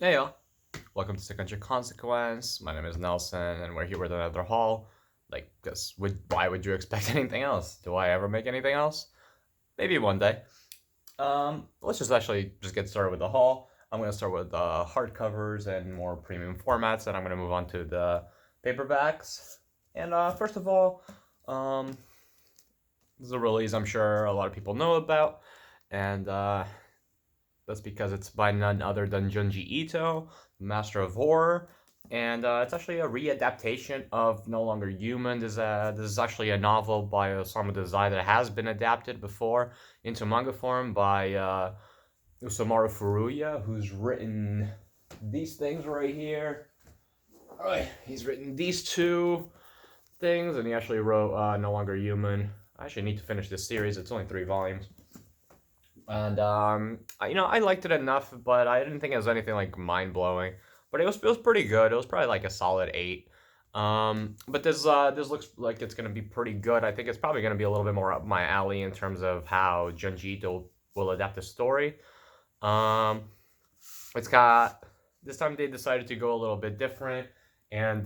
Hey y'all, welcome to Sequential Consequence. My name is Nelson, and we're here with another haul. Why would you expect anything else? Do I ever make anything else? Maybe one day. Let's just actually just get started with the haul. I'm gonna start with hardcovers and more premium formats, and I'm gonna move on to the paperbacks. And first of all, um, this is a release I'm sure a lot of people know about, and that's because it's by none other than Junji Ito, master of horror, and it's actually a readaptation of No Longer Human. This is actually a novel by Osamu Dazai that has been adapted before into manga form by Usamaru Furuya, who's written these things right here. All right, he's written these two things, and he actually wrote No Longer Human. I actually need to finish this series. It's only 3 volumes. And I liked it enough, but I didn't think it was anything like mind blowing. But it was pretty good. It was probably like a solid 8. But this looks like it's gonna be pretty good. I think it's probably gonna be a little bit more up my alley in terms of how Junji Ito will adapt the story. Um, it's got this time they decided to go a little bit different and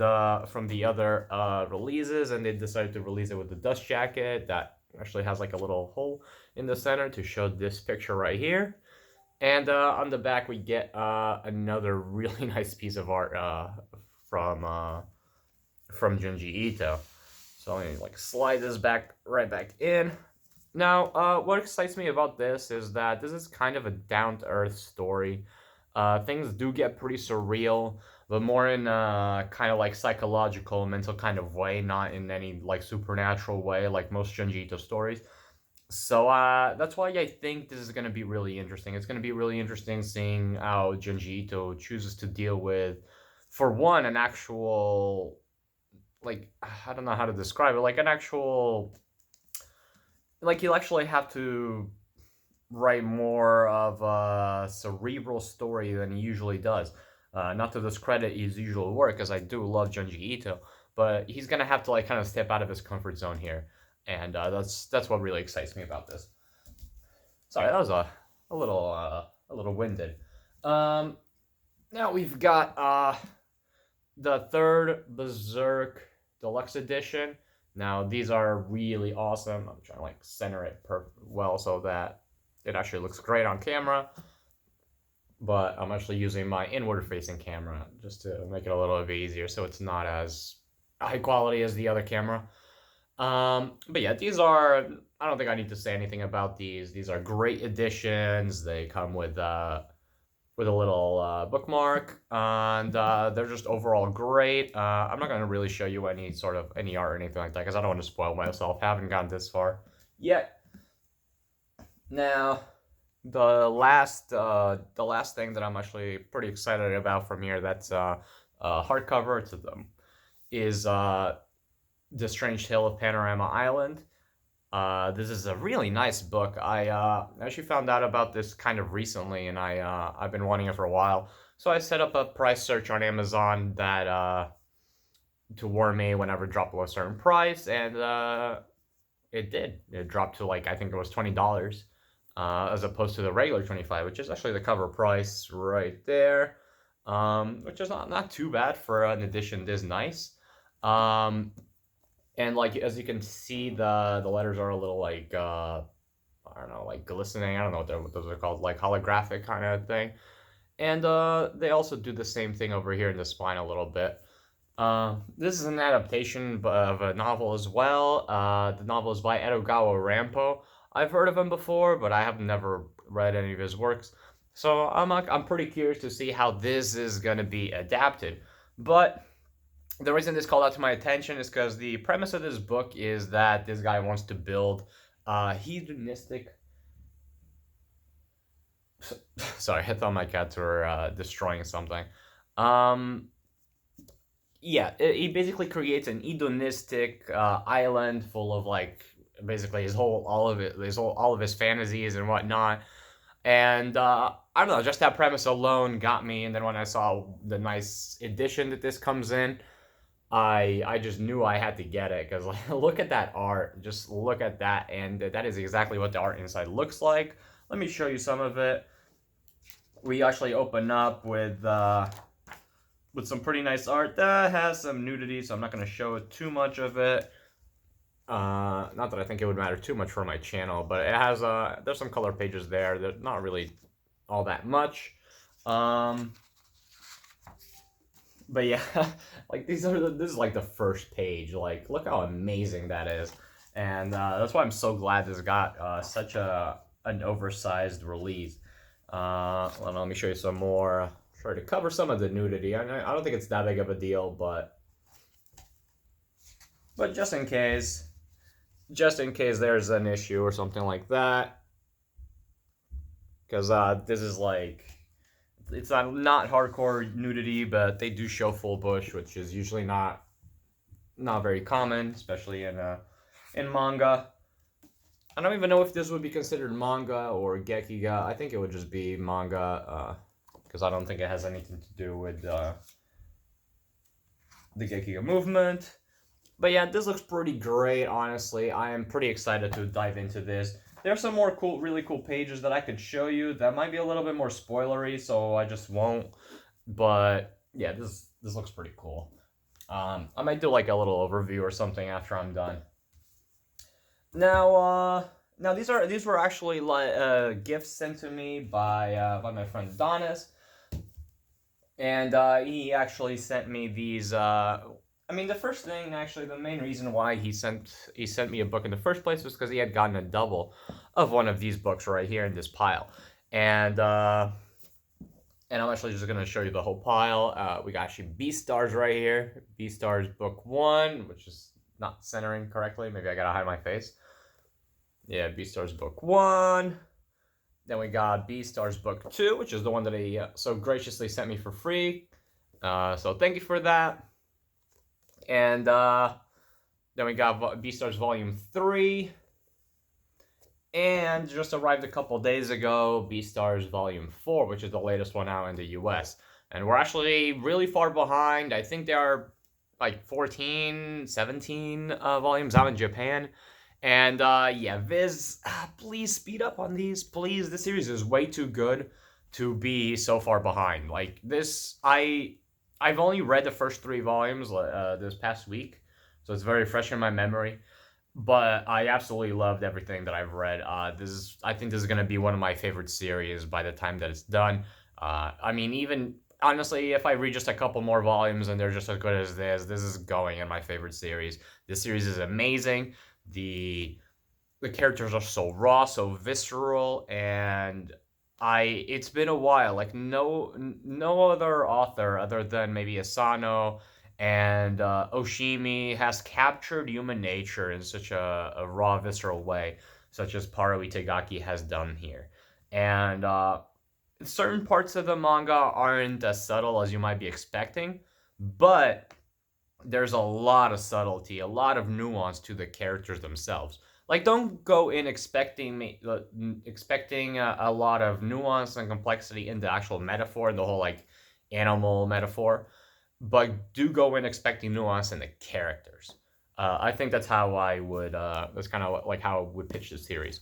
from the other releases, and they decided to release it with the dust jacket that actually has like a little hole in the center to show this picture right here. And on the back, we get another really nice piece of art from uh, from Junji Ito. So let me like slide this back right back in. Now, what excites me about this is that this is kind of a down to earth story. Things do get pretty surreal, but more in a kind of like psychological, mental kind of way, not in any like supernatural way like most Junji Ito stories. So that's why I think this is going to be really interesting. It's going to be really interesting seeing how Junji Ito chooses to deal with, for one, an actual, like, I don't know how to describe it, like an actual, like he'll actually have to write more of a cerebral story than he usually does. Not to discredit his usual work, as I do love Junji Ito, but he's gonna have to like kind of step out of his comfort zone here, and that's what really excites me about this. Sorry, that was a little winded. Um, Now we've got the third Berserk Deluxe Edition. Now these are really awesome. I'm trying to like center it well so that it actually looks great on camera. But I'm actually using my inward facing camera just to make it a little bit easier so it's not as high quality as the other camera. But yeah, these are, I don't think I need to say anything about these. These are great editions. They come with a little bookmark, and they're just overall great. I'm not gonna really show you any art or anything like that because I don't want to spoil myself. Haven't gotten this far yet. Now, the last thing that I'm actually pretty excited about from here that's hardcover to them is The Strange Tale of Panorama Island. This is a really nice book. I actually found out about this kind of recently, and I've been wanting it for a while. So I set up a price search on Amazon that to warn me whenever it dropped below a certain price, and it did. It dropped to like I think it was $20, as opposed to the regular 25, which is actually the cover price right there. Which is not too bad for an edition this nice. Um, and like as you can see, the letters are a little like I don't know, like glistening. I don't know what those are called, like holographic kind of thing. And they also do the same thing over here in the spine a little bit. This is an adaptation of a novel as well. The novel is by Edogawa Rampo. I've heard of him before, but I have never read any of his works. So I'm pretty curious to see how this is gonna be adapted. But the reason this called out to my attention is because the premise of this book is that this guy wants to build hedonistic. Sorry, I thought my cats were destroying something. Um, yeah, he basically creates an hedonistic island full of like basically his whole all of it, his whole all of his fantasies and whatnot. And I don't know, just that premise alone got me. And then when I saw the nice edition that this comes in, I just knew I had to get it because like look at that art, just look at that, and that is exactly what the art inside looks like. Let me show you some of it. we actually open up with some pretty nice art that has some nudity, so I'm not going to show too much of it. Not that I think it would matter too much for my channel, but it has there's some color pages there. They're not really all that much. But yeah, like this is like the first page. Like, look how amazing that is, and that's why I'm so glad this got such an oversized release. Let me show you some more. Try to cover some of the nudity. I don't think it's that big of a deal, but just in case there's an issue or something like that, because this is like, it's not hardcore nudity, but they do show full bush, which is usually not very common, especially in manga. I don't even know if this would be considered manga or gekiga. I think it would just be manga, because I don't think it has anything to do with the gekiga movement. But yeah, this looks pretty great, honestly. I am pretty excited to dive into this. There's some more really cool pages that I could show you that might be a little bit more spoilery, so I just won't. But yeah, this looks pretty cool. I might do like a little overview or something after I'm done. Now these were actually like gifts sent to me by my friend Adonis, and he actually sent me these. I mean, the first thing, actually, the main reason why he sent me a book in the first place was because he had gotten a double of one of these books right here in this pile, and I'm actually just gonna show you the whole pile. We got actually Beastars right here, Beastars book 1, which is not centering correctly. Maybe I gotta hide my face. Yeah, Beastars book 1. Then we got Beastars book 2, which is the one that he so graciously sent me for free. So thank you for that. And then we got Beastars Volume 3. And just arrived a couple days ago, Beastars Volume 4, which is the latest one out in the US. And we're actually really far behind. I think there are like 14, 17 volumes out in Japan. And yeah, Viz, please speed up on these. Please, this series is way too good to be so far behind. Like this, I've only read the first 3 volumes this past week, so it's very fresh in my memory. But I absolutely loved everything that I've read. I think this is going to be one of my favorite series by the time that it's done. I mean, even honestly, if I read just a couple more volumes and they're just as good as this is going in my favorite series. This series is amazing. The characters are so raw, so visceral, and it's been a while. Like no other author other than maybe Asano and Oshimi has captured human nature in such a raw, visceral way, such as Paru Itagaki has done here. And certain parts of the manga aren't as subtle as you might be expecting, but there's a lot of subtlety, a lot of nuance to the characters themselves. Like, don't go in expecting a lot of nuance and complexity in the actual metaphor and the whole like animal metaphor, but do go in expecting nuance in the characters. I think that's how I would. That's kind of like how I would pitch this series.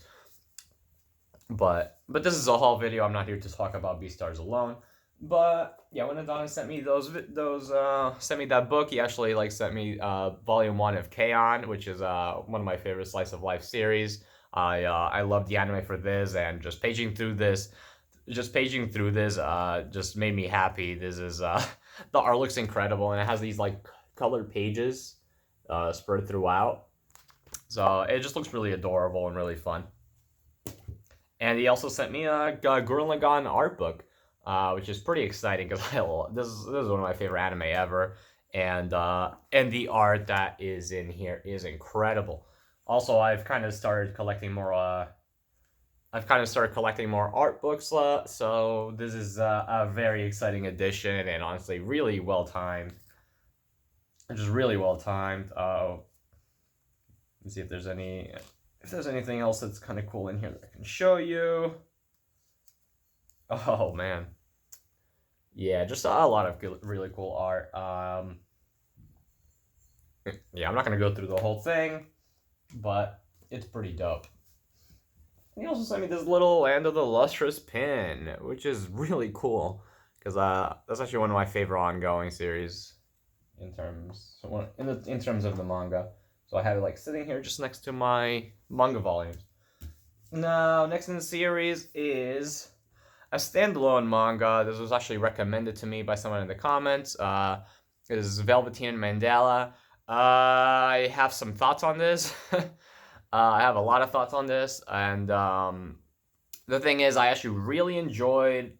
But this is a haul video. I'm not here to talk about Beastars alone. But yeah, when Adonis sent me sent me that book, he actually like sent me volume 1 of K-On, which is one of my favorite slice of life series. I love the anime for this, and just paging through this just made me happy. This is the art looks incredible, and it has these like colored pages spread throughout, so it just looks really adorable and really fun. And he also sent me a Gurren Lagann art book, which is pretty exciting because this is one of my favorite anime ever, and the art that is in here is incredible. Also, I've kind of started collecting more. Art books, so this is a very exciting addition, and honestly, really well timed. Just really well timed. Let's see if there's anything else that's kind of cool in here that I can show you. Oh man, yeah, just a lot of really cool art. Yeah, I'm not gonna go through the whole thing, but it's pretty dope. he also sent me this little Land of the Lustrous pin, which is really cool because that's actually one of my favorite ongoing series in terms of the manga. So I have it like sitting here just next to my manga volumes. Now, next in the series is a standalone manga. This was actually recommended to me by someone in the comments. It is Velveteen and Mandala. I have some thoughts on this. I have a lot of thoughts on this, and the thing is, I really enjoyed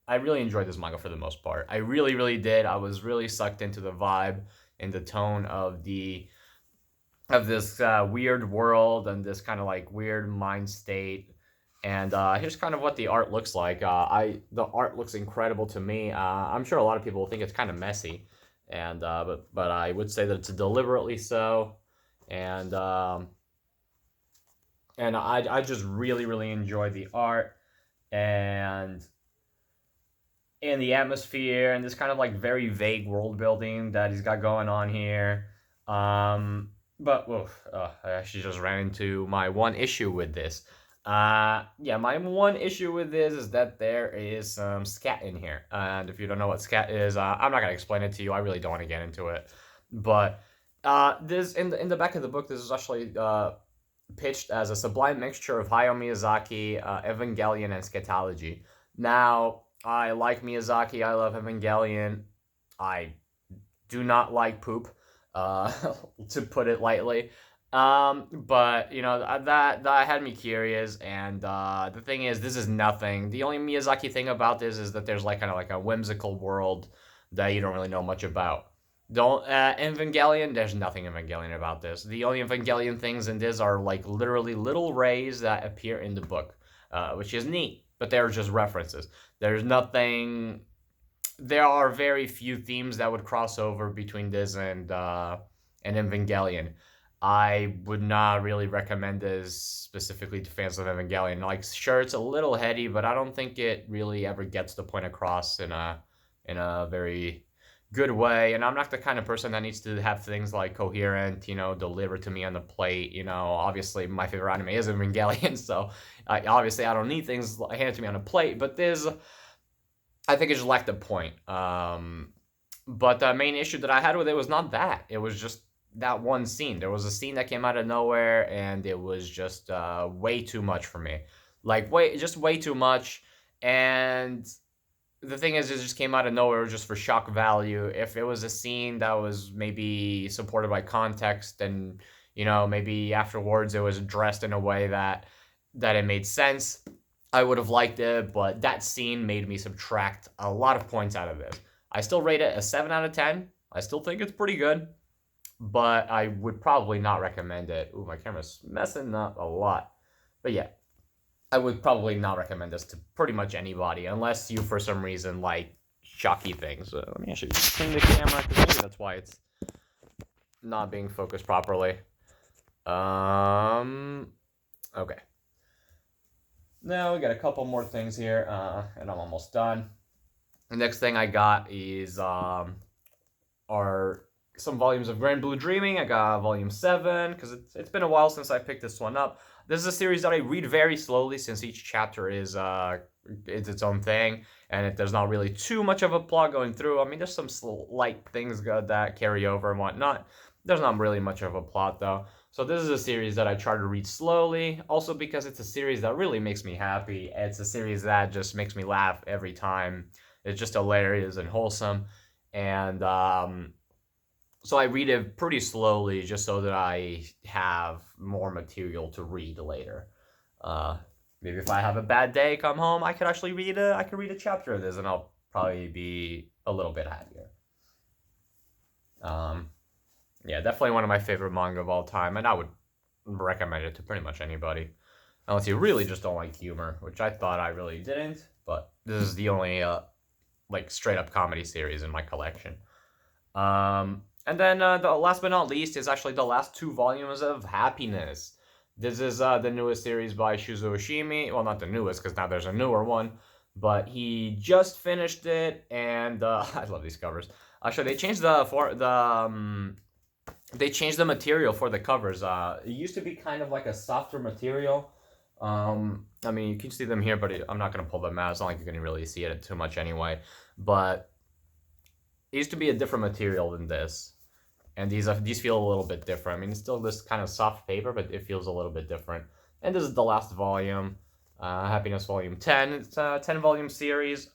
this manga for the most part. I really, really did. I was really sucked into the vibe and the tone of this weird world and this kind of like weird mind state. And here's kind of what the art looks like. The art looks incredible to me. I'm sure a lot of people will think it's kind of messy, and but I would say that it's deliberately so. And I just really, really enjoy the art and the atmosphere and this kind of like very vague world building that he's got going on here. But I actually just ran into my one issue with this. Yeah, my one issue with this is that there is some scat in here, and if you don't know what scat is, I'm not gonna explain it to you. I really don't want to get into it, but this in the back of the book, this is actually pitched as a sublime mixture of Hayao Miyazaki, Evangelion, and scatology. Now, I like Miyazaki. I love Evangelion. I do not like poop, to put it lightly. But you know that had me curious, and the thing is, this is nothing. The only Miyazaki thing about this is that there's like kind of like a whimsical world that you don't really know much about. Don't Evangelion. There's nothing Evangelion about this. The only Evangelion things in this are like literally little rays that appear in the book, which is neat. But they're just references. There's nothing. There are very few themes that would cross over between this and Evangelion. I would not really recommend this specifically to fans of Evangelion. Like, sure, it's a little heady, but I don't think it really ever gets the point across in a very good way. And I'm not the kind of person that needs to have things like coherent, delivered to me on the plate. Obviously my favorite anime is Evangelion, so obviously I don't need things handed to me on a plate. But this, I think, it just lacked a point. But the main issue that I had with it was not that. It was just that one scene. There was a scene that came out of nowhere, and it was just way too much for me. Like, way too much. And the thing is, it just came out of nowhere just for shock value. If it was a scene that was maybe supported by context, and maybe afterwards it was addressed in a way that it made sense, I would have liked it. But that scene made me subtract a lot of points out of this. I still rate it a 7 out of 10. I still think it's pretty good, but I would probably not recommend it. Ooh, my camera's messing up a lot. But yeah, I would probably not recommend this to pretty much anybody, unless you, for some reason, like shocky things. Let me actually turn the camera, because maybe that's why it's not being focused properly. Okay. Now we got a couple more things here, and I'm almost done. The next thing I got is are some volumes of Grand Blue Dreaming. I got volume 7, because it's been a while since I picked this one up. This is a series that I read very slowly, since each chapter is its own thing, and there's not really too much of a plot going through. I mean, there's some slight things that carry over and whatnot. There's not really much of a plot, though. So this is a series that I try to read slowly, also because it's a series that really makes me happy. It's a series that just makes me laugh every time. It's just hilarious and wholesome, and so I read it pretty slowly, just so that I have more material to read later. Maybe if I have a bad day, come home, I could actually read a chapter of this, and I'll probably be a little bit happier. Yeah, definitely one of my favorite manga of all time, and I would recommend it to pretty much anybody, unless you really just don't like humor, which I thought I really didn't. But this is the only like straight up comedy series in my collection. And then the last but not least is actually the last 2 volumes of Happiness. This is the newest series by Shuzo Oshimi. Well, not the newest, because now there's a newer one, but he just finished it, and I love these covers. Actually, they changed they changed the material for the covers. It used to be kind of like a softer material, I mean, you can see them here, but I'm not going to pull them out. It's not like you can really see it too much anyway. But it used to be a different material than this. And these feel a little bit different. I mean, it's still this kind of soft paper, but it feels a little bit different. And this is the last volume, Happiness Volume 10. It's a 10-volume series.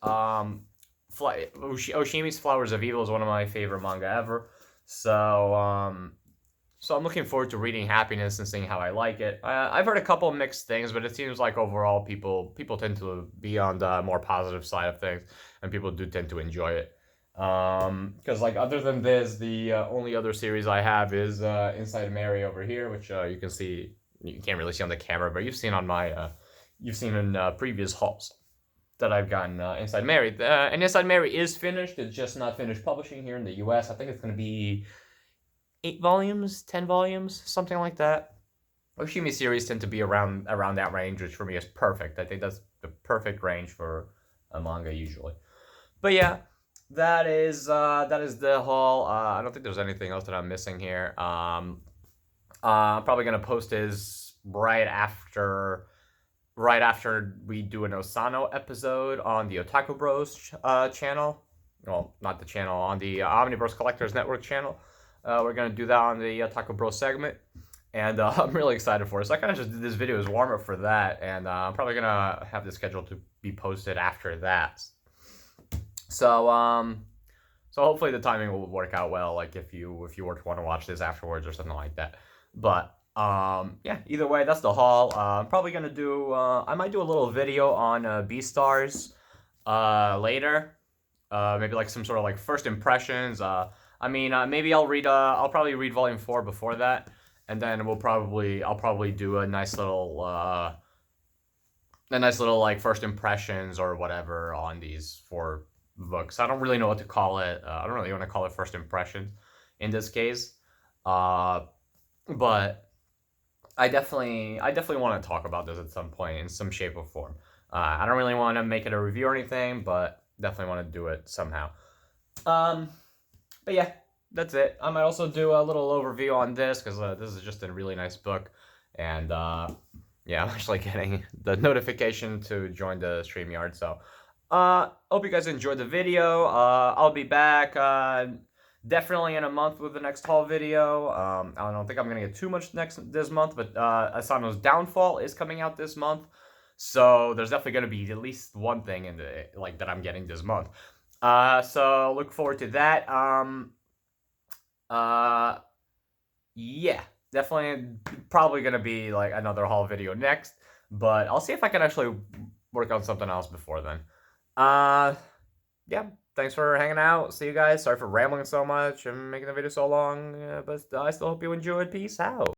Oshimi's Flowers of Evil is one of my favorite manga ever. So I'm looking forward to reading Happiness and seeing how I like it. I've heard a couple mixed things, but it seems like overall people tend to be on the more positive side of things, and people do tend to enjoy it. Because like other than this, the only other series I have is Inside Mary over here, which you can see. You can't really see on the camera, but you've seen on my you've seen in previous hauls that I've gotten Inside Mary. And Inside Mary is finished. It's just not finished publishing here in the U.S. I think it's going to be 8 volumes, 10 volumes, something like that. Oshimi series tend to be around that range, which for me is perfect. I think that's the perfect range for a manga usually. But yeah, that is the haul. I don't think there's anything else that I'm missing here. I'm probably gonna post this right after we do an Osano episode on the Otaku Bros channel. Well, not the channel, on the Omniverse Collectors Network channel. We're going to do that on the Taco Bro segment, and I'm really excited for it. So I kind of just did this video as warm-up for that, and I'm probably going to have this scheduled to be posted after that. So hopefully the timing will work out well, like if you were to want to watch this afterwards or something like that. But yeah, either way, that's the haul. I'm probably going to do, I might do a little video on Beastars later. Maybe like some sort of like first impressions. I mean, maybe I'll probably read Volume 4 before that, and then I'll probably do a nice little like first impressions or whatever on these 4 books. I don't really know what to call it. I don't really want to call it first impressions in this case, but I definitely want to talk about this at some point in some shape or form. I don't really want to make it a review or anything, but definitely want to do it somehow. But yeah, that's it. I might also do a little overview on this, because this is just a really nice book. And yeah, I'm actually getting the notification to join the StreamYard. So hope you guys enjoyed the video. I'll be back definitely in a month with the next haul video. I don't think I'm going to get too much this month, but Asano's Downfall is coming out this month. So there's definitely going to be at least one thing in the that I'm getting this month. So look forward to that. Yeah, definitely probably gonna be like another haul video next, but I'll see if I can actually work on something else before then. Yeah, thanks for hanging out. See you guys. Sorry for rambling so much and making the video so long, but I still hope you enjoyed. Peace out.